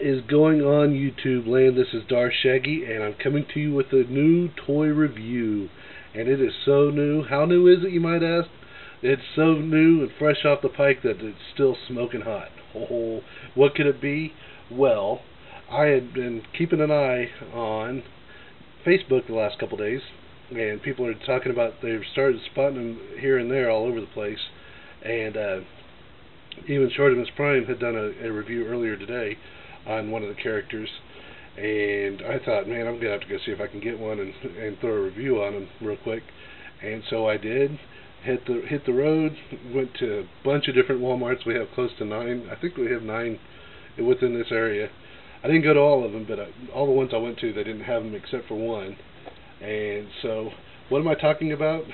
is going on, YouTube land? This is Shaggy, and I'm coming to you with a new toy review. And it is so new. How new is it, you might ask? It's so new and fresh off the pike that it's still smoking hot. Oh, what could it be? Well, I had been keeping an eye on Facebook the last couple days, and people are talking about, they've started spotting them here and there all over the place. And even Shartimus Prime had done a review earlier today on one of the characters, and I thought, man, I'm going to have to go see if I can get one and throw a review on them real quick. And so I did. Hit the road, went to a bunch of different Walmarts. We have close to 9. I think we have 9 within this area. I didn't go to all of them, but all the ones I went to, they didn't have them except for one. And so, what am I talking about?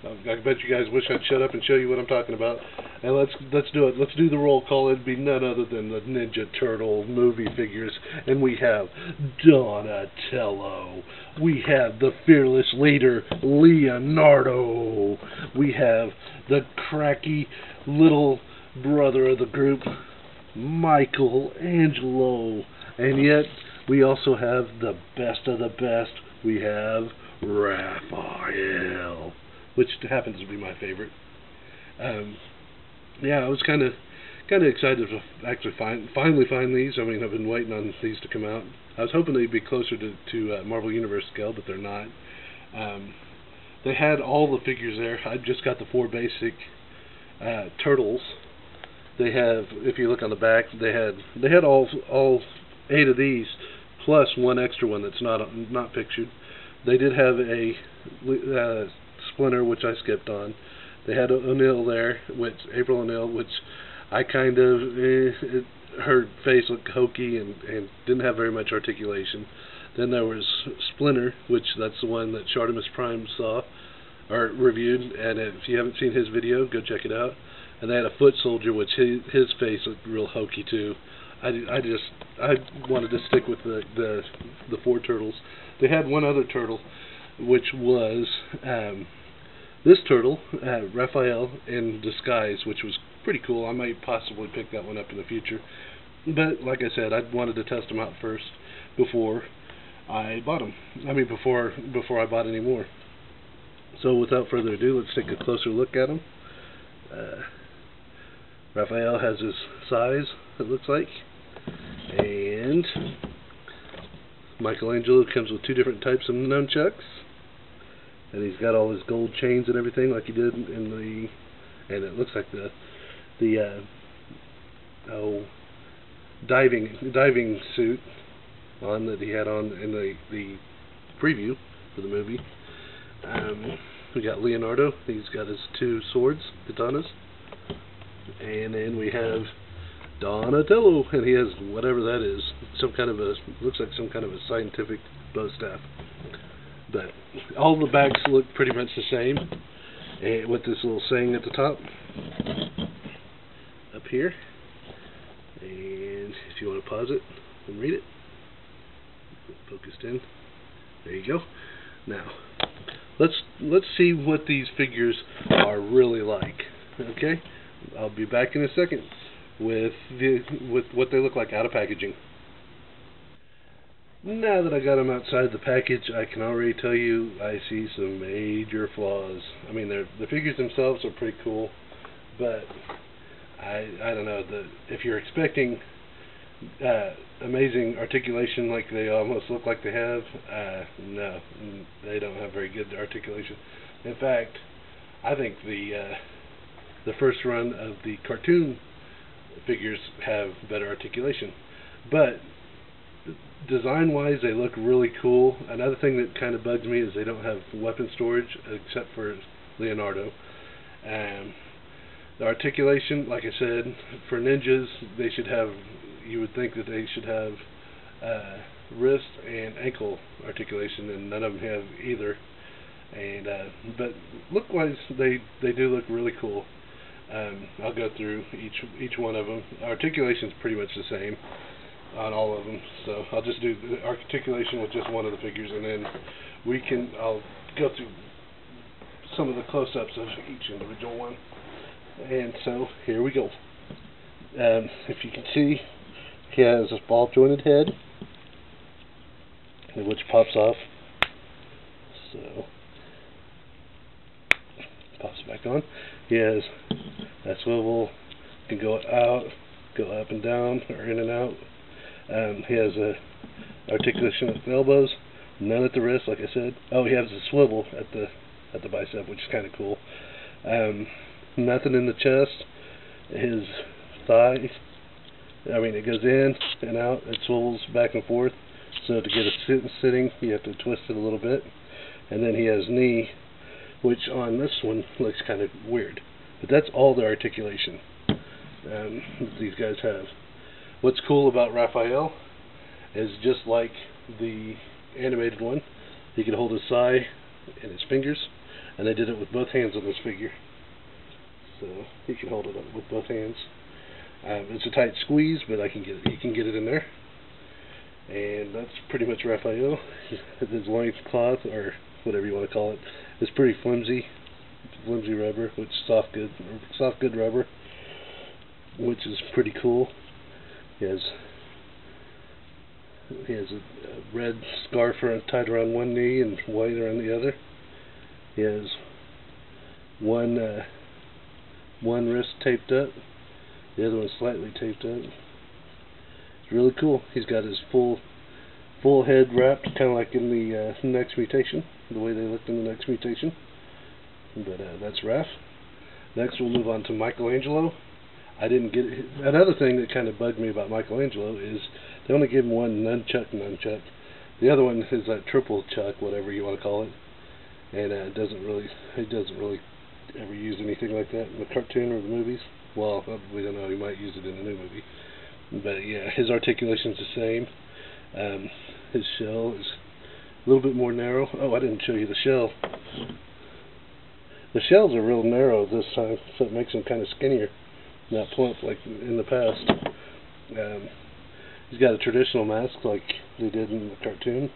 I bet you guys wish I'd shut up and show you what I'm talking about. And let's do it. Let's do the roll call. It'd be none other than the Ninja Turtle movie figures. And we have Donatello. We have the fearless leader, Leonardo. We have the cracky little brother of the group, Michelangelo. And yet, we also have the best of the best. We have Raphael, which happens to be my favorite. Yeah, I was kind of excited to actually finally find these. I mean, I've been waiting on these to come out. I was hoping they'd be closer to Marvel Universe scale, but they're not. They had all the figures there. I just got the 4 basic turtles. They have, if you look on the back, they had all 8 of these plus one extra one that's not pictured. They did have a Splinter, which I skipped on. They had O'Neill there, April O'Neill, which I kind of, her face looked hokey and didn't have very much articulation. Then there was Splinter, which that's the one that Shartimus Prime saw or reviewed, and if you haven't seen his video, go check it out. And they had a Foot Soldier, which his face looked real hokey too. I wanted to stick with the 4 turtles. They had one other turtle, which was this turtle, Raphael in disguise, which was pretty cool. I might possibly pick that one up in the future. But like I said, I wanted to test them out first before I bought them. I mean, before I bought any more. So without further ado, let's take a closer look at them. Raphael has his size, it looks like. And Michelangelo comes with 2 different types of nunchucks, and he's got all his gold chains and everything like he did in the, and it looks like the diving suit on that he had on in the preview for the movie. We got Leonardo. He's got his 2 swords, katanas, and then we have Donatello, and he has whatever that is. Some kind of looks like some kind of a scientific bow staff. But all the backs look pretty much the same, and with this little saying at the top, up here. And if you want to pause it and read it, focused in. There you go. Now, let's see what these figures are really like. Okay, I'll be back in a second with what they look like out of packaging. Now that I got them outside the package, I can already tell you I see some major flaws. I mean, the figures themselves are pretty cool, but I don't know, if you're expecting amazing articulation like they almost look like they have, no, they don't have very good articulation. In fact, I think the first run of the cartoon figures have better articulation, but design wise they look really cool. Another thing that kind of bugs me is they don't have weapon storage except for Leonardo. The articulation, like I said, for ninjas they should have, you would think that they should have wrist and ankle articulation, and none of them have either. And but look wise they do look really cool. I'll go through each one of them. Articulation is pretty much the same on all of them, so I'll just do the articulation with just one of the figures, and then I'll go through some of the close-ups of each individual one. And so here we go. If you can see, he has a ball jointed head, which pops off. So pops back on. He has that swivel, can go out, go up and down, or in and out. He has a articulation at the elbows, none at the wrist, like I said. Oh, he has a swivel at the bicep, which is kind of cool. Nothing in the chest. His thigh, I mean, it goes in and out. It swivels back and forth. So to get a sitting, you have to twist it a little bit. And then he has knee, which on this one looks kind of weird. But that's all the articulation that these guys have. What's cool about Raphael is, just like the animated one, he can hold his thigh in his fingers, and they did it with both hands on this figure. So he can hold it up with both hands. It's a tight squeeze, but he can get it in there. And that's pretty much Raphael. His loincloth, or whatever you want to call it, is pretty flimsy rubber, which is soft good rubber, which is pretty cool. He has a red scarf tied around one knee and white around the other. He has one wrist taped up, the other one slightly taped up. It's really cool. He's got his full head wrapped, kind of like in the Next Mutation, the way they looked in the Next Mutation. But that's Raph. Next we'll move on to Michelangelo. I didn't get it. Another thing that kind of bugged me about Michelangelo is they only give him one nunchuck. The other one is that triple chuck, whatever you want to call it, and he doesn't really ever use anything like that in the cartoon or the movies. Well, we don't know. He might use it in the new movie, but yeah, his articulation's the same. His shell is a little bit more narrow. Oh, I didn't show you the shell. The shells are real narrow this time, so it makes him kind of skinnier, not plump like in the past. He's got a traditional mask like they did in the cartoon.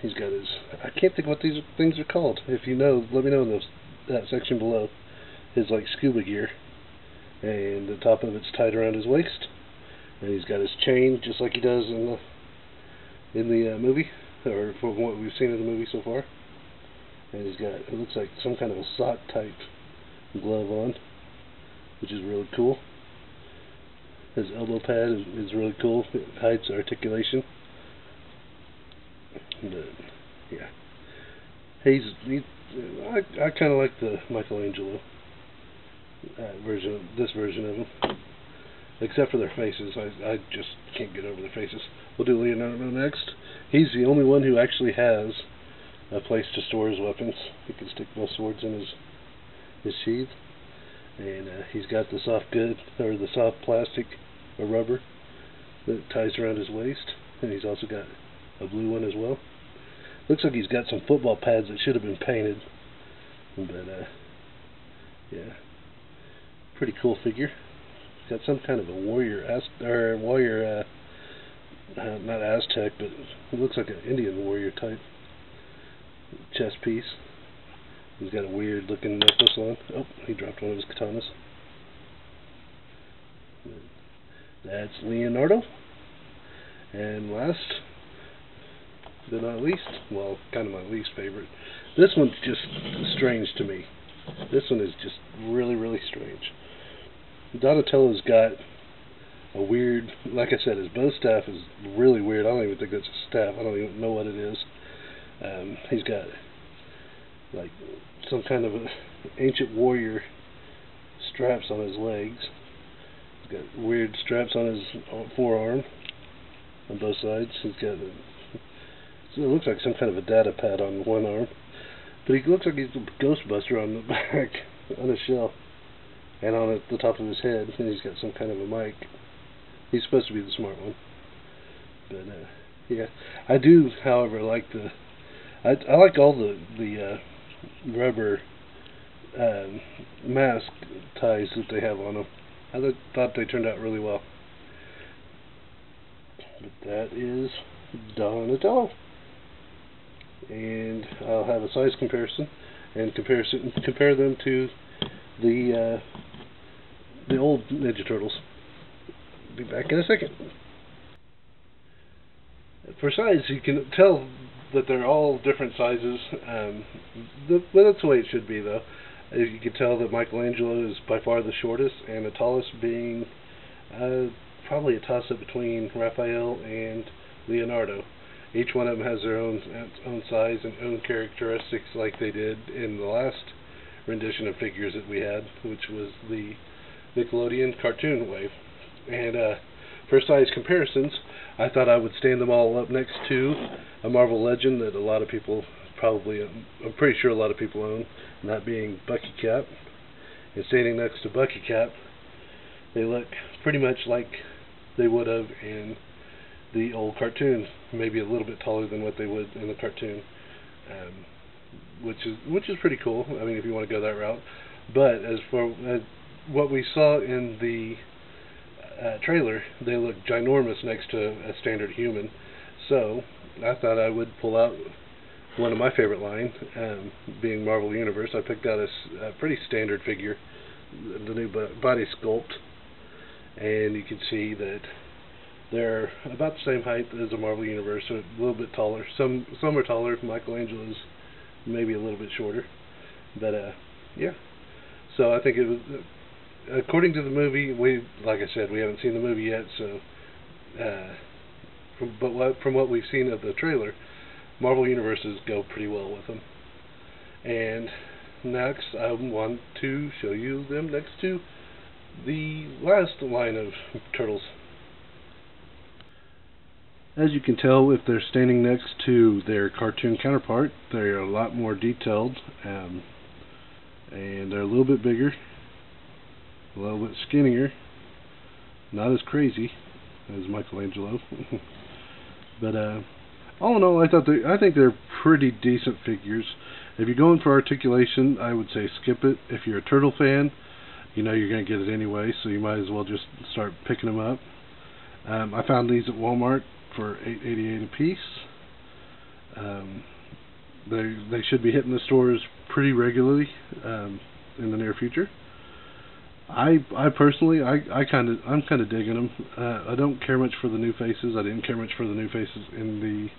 He's got his, I can't think what these things are called. If you know, let me know in that section below. His like scuba gear, and the top of it's tied around his waist, and he's got his chain just like he does in the movie, or from what we've seen in the movie so far. And he's got, it looks like some kind of a sock type glove on, which is really cool. His elbow pad is really cool. It hides articulation. But yeah, I kind of like the Michelangelo version, this version of him, except for their faces. I just can't get over their faces. We'll do Leonardo next. He's the only one who actually has a place to store his weapons. He can stick both swords in his sheath, and he's got the soft plastic or rubber that ties around his waist, and he's also got a blue one as well. Looks like he's got some football pads that should have been painted, but yeah, pretty cool figure. He's got some kind of a warrior, not Aztec, but it looks like an Indian warrior type chest piece. He's got a weird looking necklace on. Oh, he dropped one of his katanas. That's Leonardo. And last but not least, well, kind of my least favorite. This one's just strange to me. This one is just really, really strange. Donatello's got a weird, like I said, his bow staff is really weird. I don't even think that's a staff. I don't even know what it is. He's got like some kind of ancient warrior straps on his legs. He's got weird straps on his forearm on both sides. He's got so it looks like some kind of a data pad on one arm, but he looks like he's a Ghostbuster on the back, on his shell, and on the top of his head, and he's got some kind of a mic. He's supposed to be the smart one, but yeah, I do, however, like I like all the rubber mask ties that they have on them. I thought they turned out really well. But that is Donatello. And I'll have a size comparison and compare them to the old Ninja Turtles. Be back in a second. For size, you can tell that they're all different sizes. Well, that's the way it should be, though. You can tell that Michelangelo is by far the shortest, and the tallest being probably a toss-up between Raphael and Leonardo. Each one of them has their own size and own characteristics, like they did in the last rendition of figures that we had, which was the Nickelodeon cartoon wave. And for size comparisons, I thought I would stand them all up next to a Marvel Legend that a lot of people probably, I'm pretty sure a lot of people own, and that being Bucky Cap. And standing next to Bucky Cap, they look pretty much like they would have in the old cartoon, maybe a little bit taller than what they would in the cartoon, which is pretty cool. I mean, if you want to go that route. But as for what we saw in the trailer, they look ginormous next to a standard human. So I thought I would pull out one of my favorite line, being Marvel Universe. I picked out a pretty standard figure, the new body sculpt, and you can see that they're about the same height as the Marvel Universe, so a little bit taller. Some are taller. Michelangelo's maybe a little bit shorter, but yeah. So I think it was, according to the movie, like I said, we haven't seen the movie yet, so from what we've seen of the trailer, Marvel Universes go pretty well with them. And next, I want to show you them next to the last line of turtles. As you can tell, if they're standing next to their cartoon counterpart, they're a lot more detailed, and they're a little bit bigger, a little bit skinnier, not as crazy as Michelangelo. But all in all, I think they're pretty decent figures. If you're going for articulation, I would say skip it. If you're a turtle fan, you know you're going to get it anyway, so you might as well just start picking them up. I found these at Walmart for $8.88 a piece. They should be hitting the stores pretty regularly in the near future. I personally, I'm kind of digging them. I don't care much for the new faces. I didn't care much for the new faces in the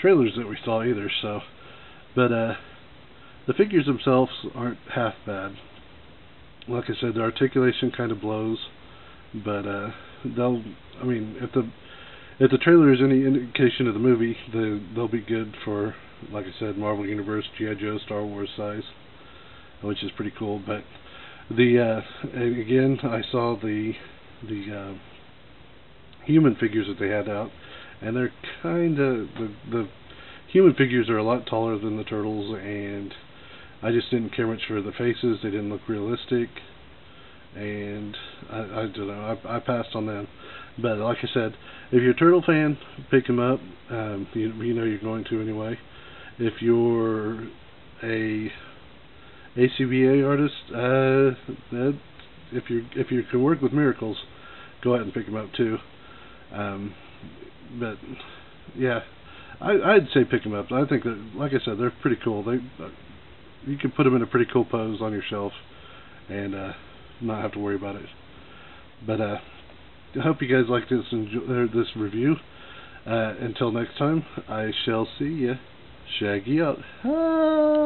trailers that we saw either. So, but the figures themselves aren't half bad. Like I said, the articulation kind of blows, but they'll. I mean, if the trailer is any indication of the movie, they'll be good for, like I said, Marvel Universe, G.I. Joe, Star Wars size, which is pretty cool. But again, I saw the human figures that they had out, and they're kind of the human figures are a lot taller than the turtles, and I just didn't care much for the faces. They didn't look realistic, and I don't know. I passed on them. But like I said, if you're a turtle fan, pick them up. You know you're going to anyway. If you're a ACBA artist, if you can work with miracles, go ahead and pick them up too. But yeah, I'd say pick them up. I think that, like I said, they're pretty cool. You can put them in a pretty cool pose on your shelf and not have to worry about it. But I hope you guys like this review. Until next time, I shall see ya. Shaggy out.